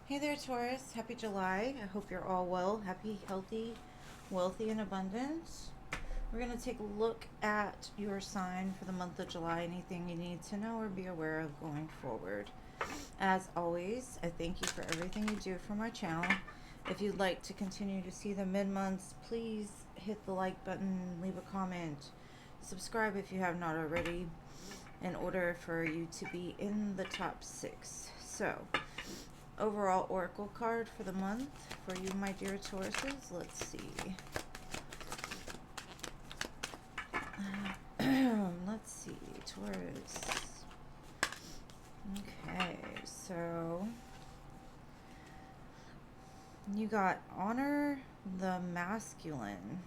Hey there, Taurus. Happy July. I hope you're all well, happy, healthy, wealthy, and abundant. We're going to take a look at your sign for the month of July, anything you need to know or be aware of going forward. As always, I thank you for everything you do for my channel. If you'd like to continue to see the mid-months, please hit the like button, leave a comment, subscribe if you have not already, in order for you to be in the top 6. So, overall oracle card for the month for you, my dear Tauruses. Let's see. Let's see, Taurus. Okay, so you got honor the masculine.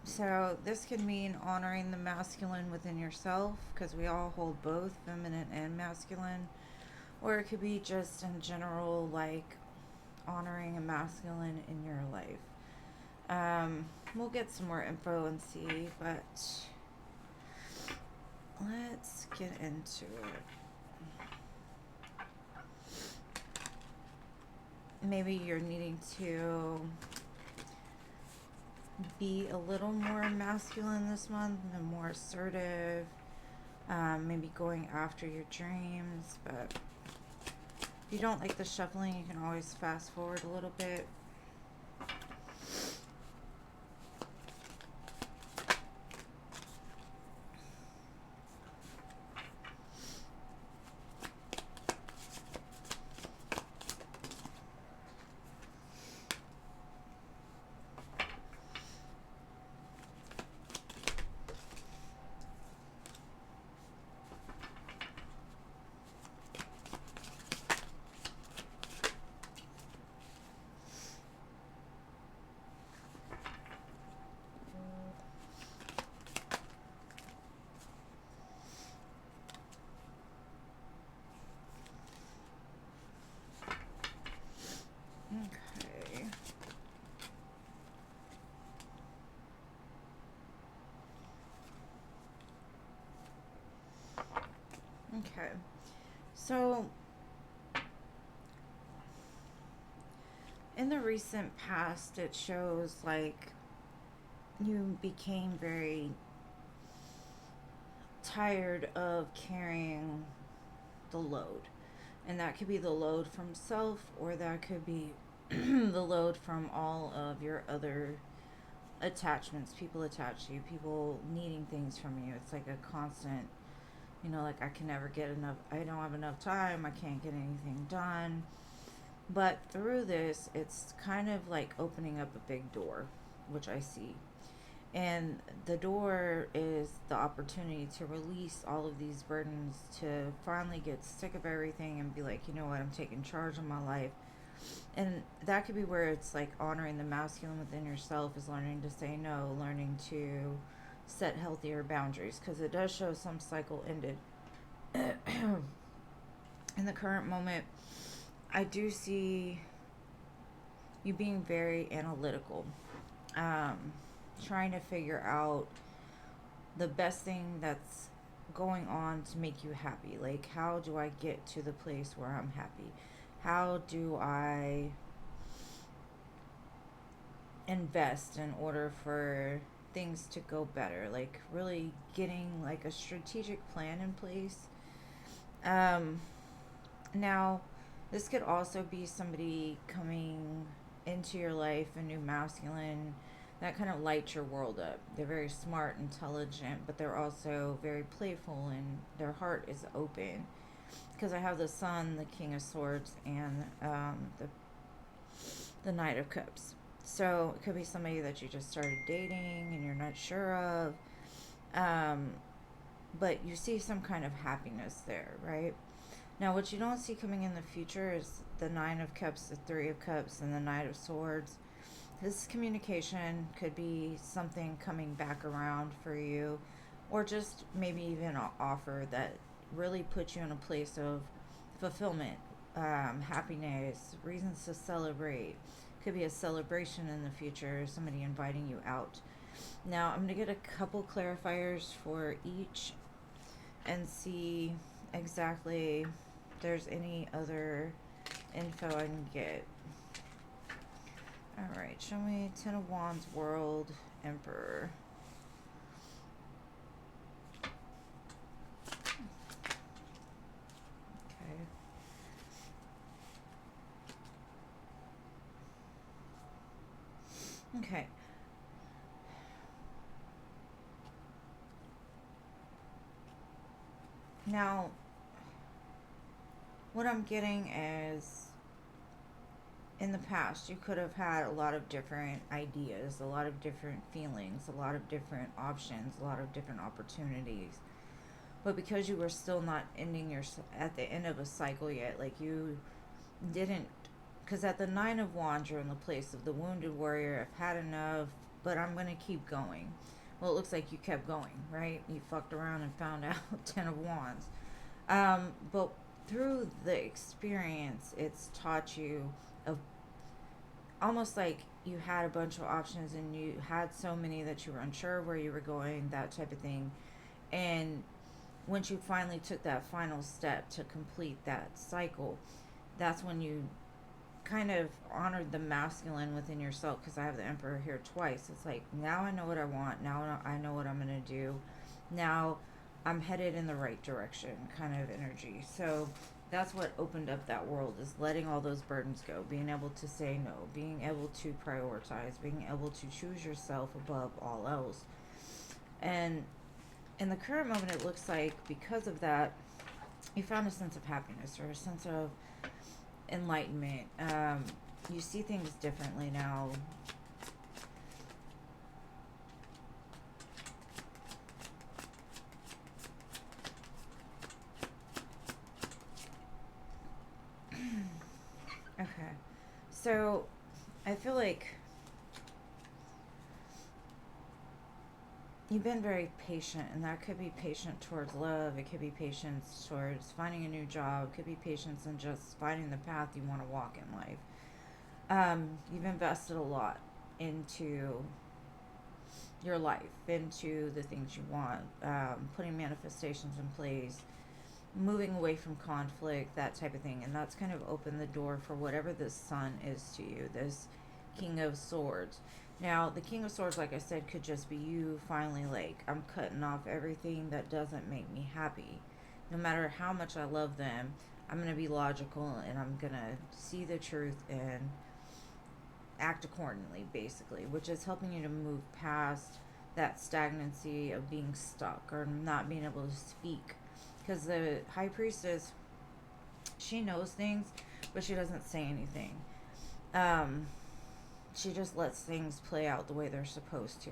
So this can mean honoring the masculine within yourself, because we all hold both feminine and masculine, or it could be just in general, like honoring a masculine in your life. We'll get some more info and see, but let's get into it. Maybe you're needing to be a little more masculine this month and more assertive, maybe going after your dreams. But if you don't like the shuffling, you can always fast forward a little bit. Okay. Okay. So, in the recent past, it shows like you became very tired of carrying the load. And that could be the load from self, or that could be the load from all of your other attachments, people attached to you, people needing things from you. It's like a constant, like I can never get enough, I don't have enough time, I can't get anything done. But through this, it's kind of like opening up a big door, which I see. And the door is the opportunity to release all of these burdens, to finally get sick of everything and be like, you know what, I'm taking charge of my life. And that could be where it's like honoring the masculine within yourself is learning to say no, learning to set healthier boundaries, because it does show some cycle ended. In the current moment, I do see you being very analytical, trying to figure out the best thing that's going on to make you happy. Like, how do I get to the place where I'm happy? How do I invest in order for things to go better? Like, really getting like a strategic plan in place. Um, Now, this could also be somebody coming into your life, a new masculine, that kind of lights your world up. They're very smart, intelligent, but they're also very playful and their heart is open. Because I have the Sun, the King of Swords, and the Knight of Cups. So it could be somebody that you just started dating and you're not sure of. Um, but you see some kind of happiness there, right? Now, what you don't see coming in the future is the Nine of Cups, the Three of Cups, and the Knight of Swords. This communication could be something coming back around for you, or just maybe even an offer that really puts you in a place of fulfillment, happiness, reasons to celebrate. Could be a celebration in the future, somebody inviting you out. Now I'm going to get a couple clarifiers for each and see exactly if there's any other info I can get. Alright, show me Ten of Wands, World, Emperor. Okay. Okay. Now, what I'm getting is, in the past, you could have had a lot of different ideas, a lot of different feelings, a lot of different options, a lot of different opportunities. But because you were still not ending your at the end of a cycle yet, like you didn't, because at the Nine of Wands, you're in the place of the wounded warrior. I've had enough, but I'm going to keep going. Well, it looks like you kept going, right? You fucked around and found out Ten of Wands. But through the experience, it's taught you of almost like you had a bunch of options and you had so many that you were unsure where you were going, that type of thing. And once you finally took that final step to complete that cycle, that's when you kind of honored the masculine within yourself, because I have the Emperor here twice. It's like, now I know what I want, now I know what I'm going to do, now I'm headed in the right direction kind of energy. So that's what opened up that world, is letting all those burdens go, being able to say no, being able to prioritize, being able to choose yourself above all else. And in the current moment, it looks like because of that, you found a sense of happiness or a sense of enlightenment. You see things differently now. Okay. So I feel like you've been very patient, and that could be patient towards love, it could be patience towards finding a new job, it could be patience in just finding the path you want to walk in life. You've invested a lot into your life, into the things you want, putting manifestations in place, moving away from conflict, that type of thing. And that's kind of opened the door for whatever this Sun is to you, this King of Swords. Now, the King of Swords, like I said, could just be you finally like, I'm cutting off everything that doesn't make me happy. No matter how much I love them, I'm going to be logical and I'm going to see the truth and act accordingly, basically, which is helping you to move past that stagnancy of being stuck or not being able to speak. Because the High Priestess, she knows things, but she doesn't say anything. Um, she just lets things play out the way they're supposed to.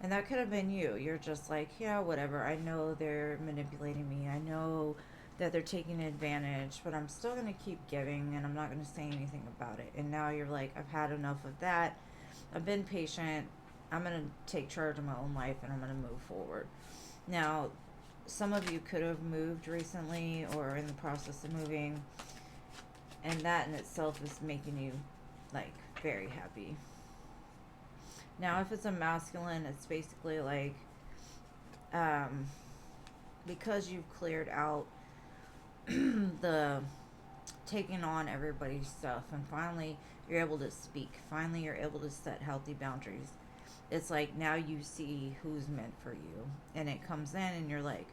And that could have been you. You're just like, yeah, whatever. I know they're manipulating me. I know that they're taking advantage, but I'm still going to keep giving and I'm not going to say anything about it. And now you're like, I've had enough of that. I've been patient. I'm going to take charge of my own life and I'm going to move forward. Now, some of you could have moved recently or in the process of moving, and that in itself is making you like very happy. Now, if it's a masculine, it's basically like, um, because you've cleared out the taking on everybody's stuff and finally you're able to speak, finally you're able to set healthy boundaries. It's like now you see who's meant for you, and it comes in and you're like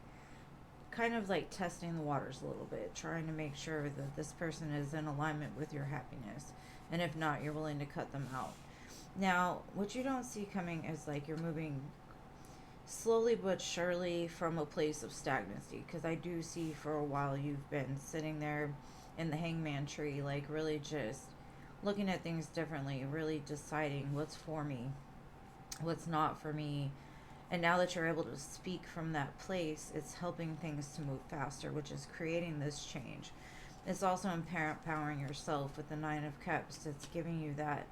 kind of like testing the waters a little bit, trying to make sure that this person is in alignment with your happiness, and if not, you're willing to cut them out. Now, what you don't see coming is like you're moving slowly but surely from a place of stagnancy, because I do see for a while you've been sitting there in the hangman tree, like really just looking at things differently, really deciding what's for me, what's not for me. And now that you're able to speak from that place, it's helping things to move faster, which is creating this change. It's also empowering yourself with the Nine of Cups. It's giving you that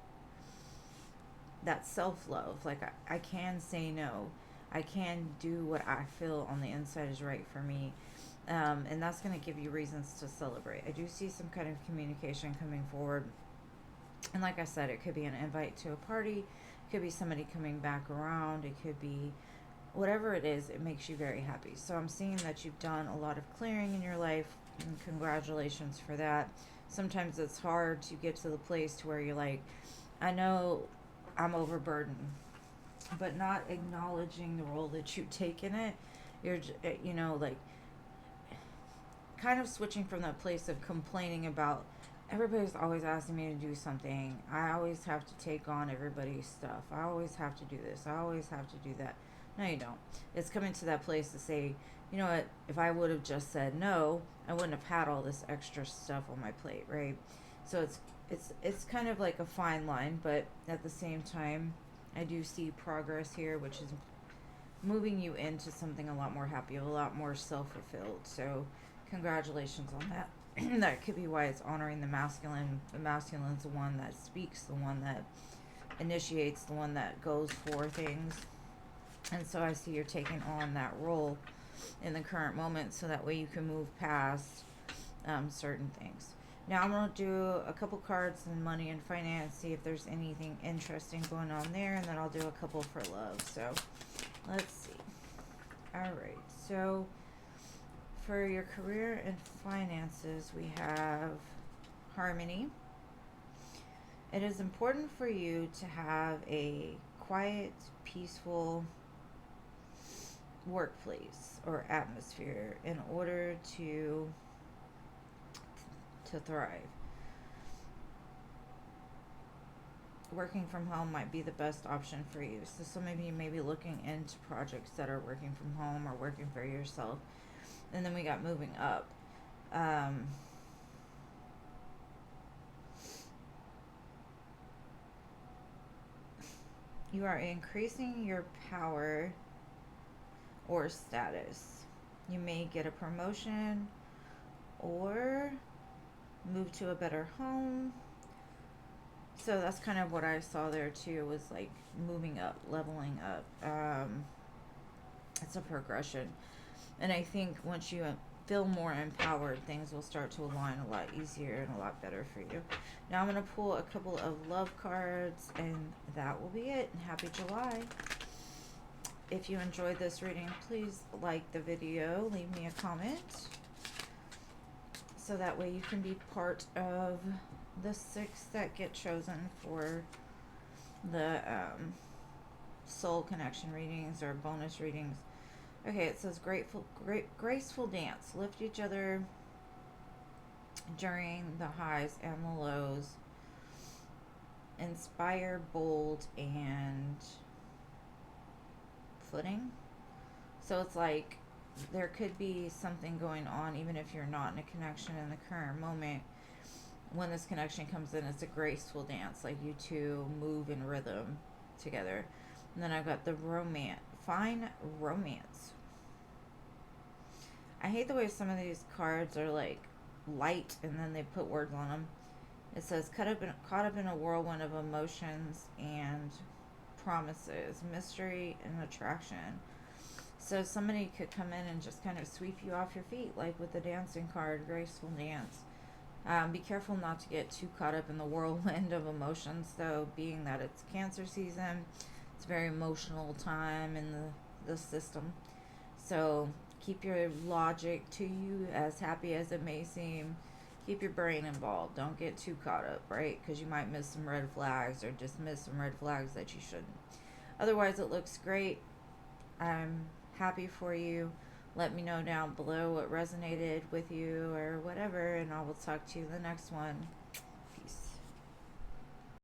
self-love. Like, I can say no. I can do what I feel on the inside is right for me. And that's going to give you reasons to celebrate. I do see some kind of communication coming forward. And like I said, it could be an invite to a party. It could be somebody coming back around. It could be whatever it is, it makes you very happy. So I'm seeing that you've done a lot of clearing in your life, and congratulations for that. Sometimes it's hard to get to the place to where you're like, I know I'm overburdened, but not acknowledging the role that you take in it. You're, like kind of switching from that place of complaining about everybody's always asking me to do something. I always have to take on everybody's stuff. I always have to do this. I always have to do that. No, you don't. It's coming to that place to say, you know what, if I would have just said no, I wouldn't have had all this extra stuff on my plate, right? So it's kind of like a fine line, but at the same time, I do see progress here, which is moving you into something a lot more happy, a lot more self-fulfilled. So congratulations on that. That could be why it's honoring the masculine. The masculine's the one that speaks, the one that initiates, the one that goes for things. And so I see you're taking on that role in the current moment, so that way you can move past certain things. Now I'm going to do a couple cards in money and finance, see if there's anything interesting going on there, and then I'll do a couple for love. So let's see. Alright, so for your career and finances, we have harmony. It is important for you to have a quiet, peaceful workplace or atmosphere in order to thrive. Working from home might be the best option for you. So some of you may be looking into projects that are working from home or working for yourself. And then we got moving up. You are increasing your power or status. You may get a promotion or move to a better home. So that's kind of what I saw there too, was like moving up, leveling up. It's a progression. And I think once you feel more empowered, things will start to align a lot easier and a lot better for you. Now I'm going to pull a couple of love cards, and that will be it. Happy July. If you enjoyed this reading, please like the video, leave me a comment, so that way you can be part of the 6 that get chosen for the soul connection readings or bonus readings. Okay, it says graceful dance. Lift each other during the highs and the lows. Inspire, bold, and footing. So it's like there could be something going on, even if you're not in a connection in the current moment. When this connection comes in, it's a graceful dance, like you two move in rhythm together. And then I've got the romance. Find romance. I hate the way some of these cards are like light and then they put words on them. It says caught up in a whirlwind of emotions and promises, mystery and attraction. So somebody could come in and just kind of sweep you off your feet, like with the dancing card, graceful dance. Be careful not to get too caught up in the whirlwind of emotions, though, being that it's Cancer season. It's a very emotional time in the system. So keep your logic to you, as happy as it may seem. Keep your brain involved. Don't get too caught up, right? Because you might miss some red flags, or just miss some red flags that you shouldn't. Otherwise, it looks great. I'm happy for you. Let me know down below what resonated with you or whatever, and I will talk to you in the next one.